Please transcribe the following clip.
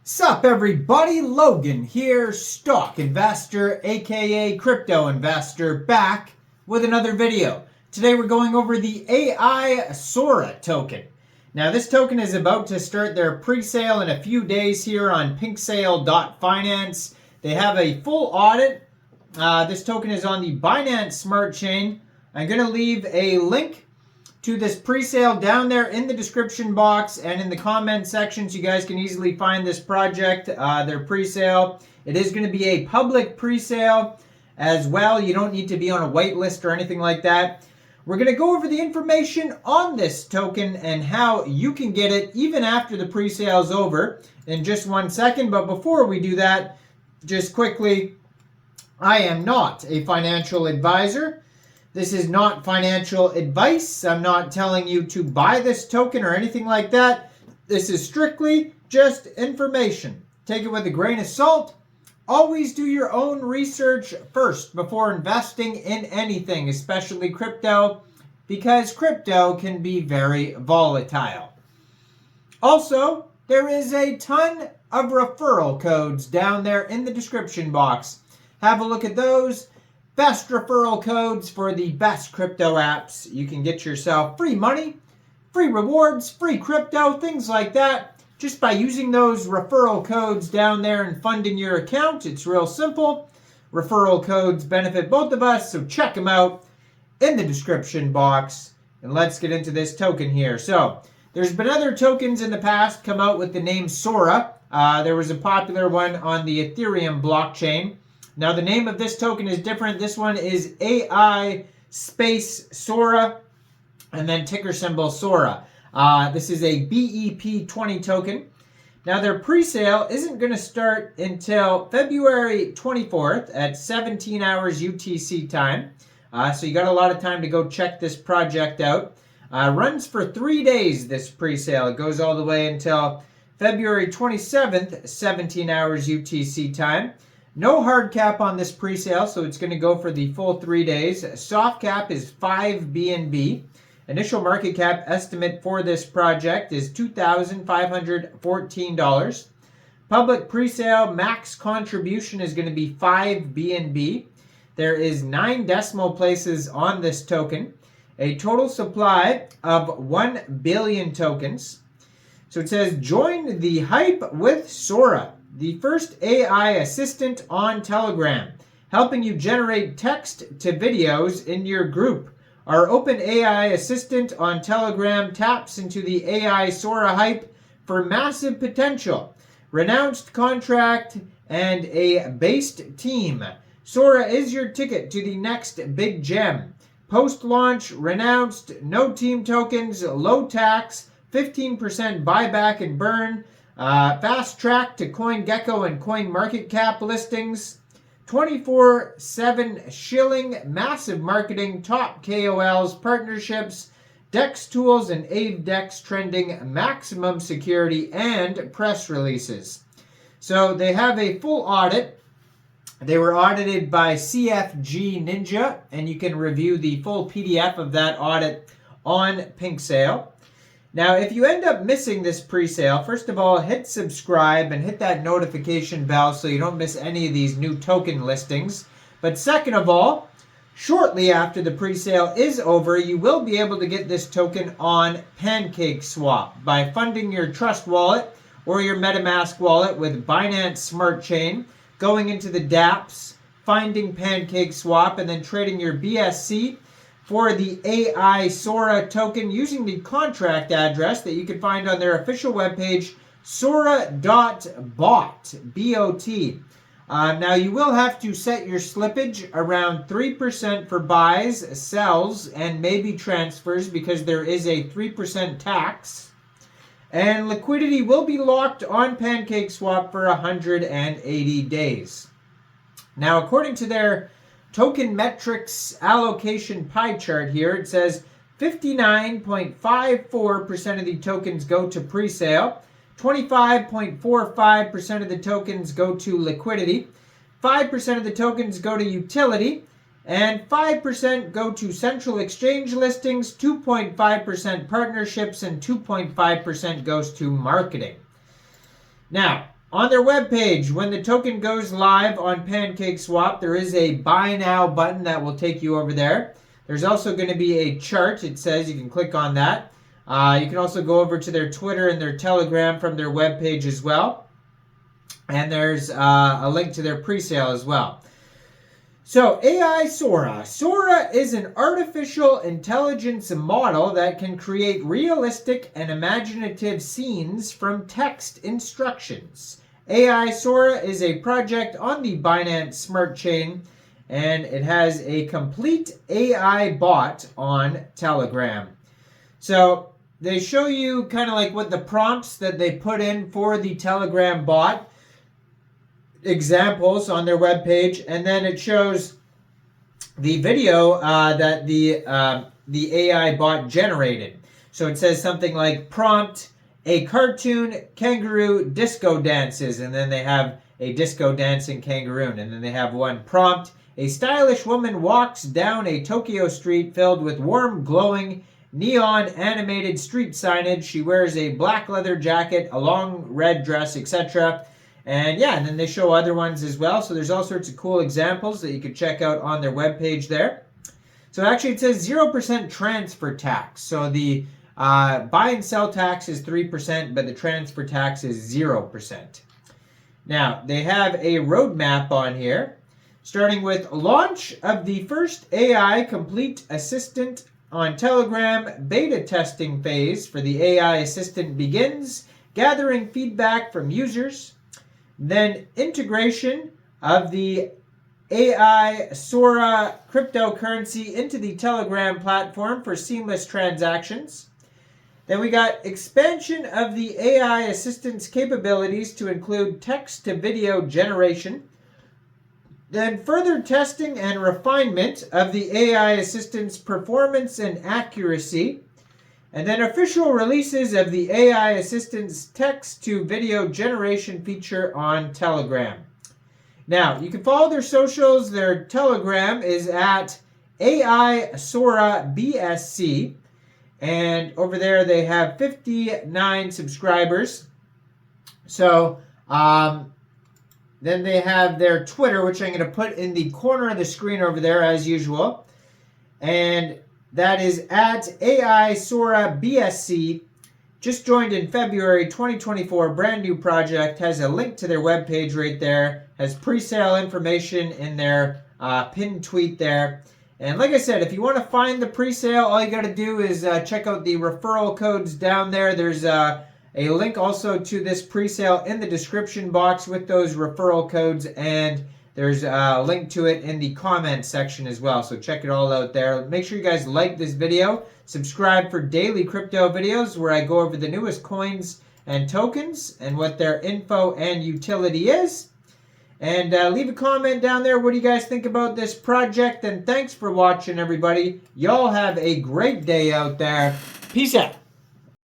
Sup everybody, Logan here, stock investor aka crypto investor, back with another video. Today we're going over the AI Sora token. Now this token is about to start their pre-sale in a few days here on pinksale.finance. They have a full audit. This token is on the Binance Smart Chain. I'm going to leave a link to this pre-sale down there in the description box and in the comment section, so you guys can easily find this project, their pre-sale. It is going to be a public pre-sale as well. You don't need to be on a wait list or anything like that. We're going to go over the information on this token and how you can get it even after the pre-sale is over in just 1 second. But before we do that, just quickly, I am not a financial advisor. This is not financial advice. I'm not telling you to buy this token or anything like that. This is strictly just information. Take it with a grain of salt. Always do your own research first before investing in anything, especially crypto, because crypto can be very volatile. Also, there is a ton of referral codes down there in the description box. Have a look at those. Best referral codes for the best crypto apps. You can get yourself free money, free rewards, free crypto, things like that, just by using those referral codes down there and funding your account. It's real simple. Referral codes benefit both of us, so check them out in the description box. And let's get into this token here. So there's been other tokens in the past come out with the name Sora. There was a popular one on the Ethereum blockchain. Now, the name of this token is different. This one is AI space Sora, and then ticker symbol Sora. This is a BEP20 token. Now, their pre-sale isn't going to start until February 24th at 17 hours UTC time. So you got a lot of time to go check this project out. Runs for 3 days, this pre-sale. It goes all the way until February 27th, 17 hours UTC time. No hard cap on this pre-sale, so it's going to go for the full 3 days. Soft cap is 5 BNB. Initial market cap estimate for this project is $2,514. Public pre-sale max contribution is going to be 5 BNB. There is 9 decimal places on this token. A total supply of 1 billion tokens. So it says, join the hype with Sora, the first AI assistant on Telegram, helping you generate text to videos in your group. Our Openai assistant on Telegram taps into the AI Sora hype for massive potential, renounced contract, and a based team. Sora is your ticket to the next big gem. Post-launch, renounced, no team tokens, low tax, 15% buyback and burn, fast track to CoinGecko and CoinMarketCap listings, 24/7 shilling, massive marketing, top KOLs, partnerships, DEX tools and AveDex trending, maximum security, and press releases. So they have a full audit. They were audited by CFG Ninja, and you can review the full PDF of that audit on PinkSale. Now, if you end up missing this pre-sale, first of all, hit subscribe and hit that notification bell so you don't miss any of these new token listings. But second of all, shortly after the pre-sale is over, you will be able to get this token on Pancakeswap by funding your Trust wallet or your MetaMask wallet with Binance Smart Chain, going into the dApps, finding Pancakeswap, and then trading your BSC for the AI Sora token using the contract address that you can find on their official webpage, sora.bot, B-O-T. Now, you will have to set your slippage around 3% for buys, sells, and maybe transfers because there is a 3% tax. And liquidity will be locked on Pancakeswap for 180 days. Now, according to their token metrics allocation pie chart here, it says 59.54% of the tokens go to pre-sale, 25.45% of the tokens go to liquidity, 5% of the tokens go to utility, and 5% go to central exchange listings, 2.5% partnerships, and 2.5% goes to marketing. Now, On their webpage, when the token goes live on Pancakeswap, there is a buy now button that will take you over there. There's also going to be a chart. It says you can click on that. You can also go over to their Twitter and their Telegram from their webpage as well. And there's a link to their presale as well. So AI Sora. Sora is an artificial intelligence model that can create realistic and imaginative scenes from text instructions. AI Sora is a project on the Binance Smart Chain, and it has a complete AI bot on Telegram. So they show you kind of like what the prompts that they put in for the Telegram bot, examples on their webpage, and then it shows the video that the AI bot generated. So it says something like prompt, a cartoon kangaroo disco dances, and then they have a disco dancing kangaroo, and then they have one prompt, a stylish woman walks down a Tokyo street filled with warm, glowing, neon animated street signage. She wears a black leather jacket, a long red dress, etc. And yeah, and then they show other ones as well. So there's all sorts of cool examples that you could check out on their webpage there. So actually it says 0% transfer tax. So the buy and sell tax is 3%, but the transfer tax is 0%. Now, they have a roadmap on here, starting with launch of the first AI complete assistant on Telegram. Beta testing phase for the AI assistant begins, gathering feedback from users. Then integration of the AI Sora cryptocurrency into the Telegram platform for seamless transactions. Then we got expansion of the AI assistant's capabilities to include text-to-video generation. Then further testing and refinement of the AI assistant's performance and accuracy. And then official releases of the AI assistant's text-to-video generation feature on Telegram. Now, you can follow their socials. Their Telegram is at AI Sora BSC. And over there, they have 59 subscribers. So, then they have their Twitter, which I'm going to put in the corner of the screen over there, as usual. And that is at AI Sora BSC. Just joined in February 2024. Brand new project. Has a link to their webpage right there. Has pre-sale information in their pinned tweet there. And like I said, if you want to find the pre-sale, all you got to do is check out the referral codes down there. There's a link also to this pre-sale in the description box with those referral codes, and there's a link to it in the comment section as well. So check it all out there. Make sure you guys like this video. Subscribe for daily crypto videos where I go over the newest coins and tokens and what their info and utility is. And leave a comment down there. What do you guys think about this project? And thanks for watching, everybody. Y'all have a great day out there. Peace out.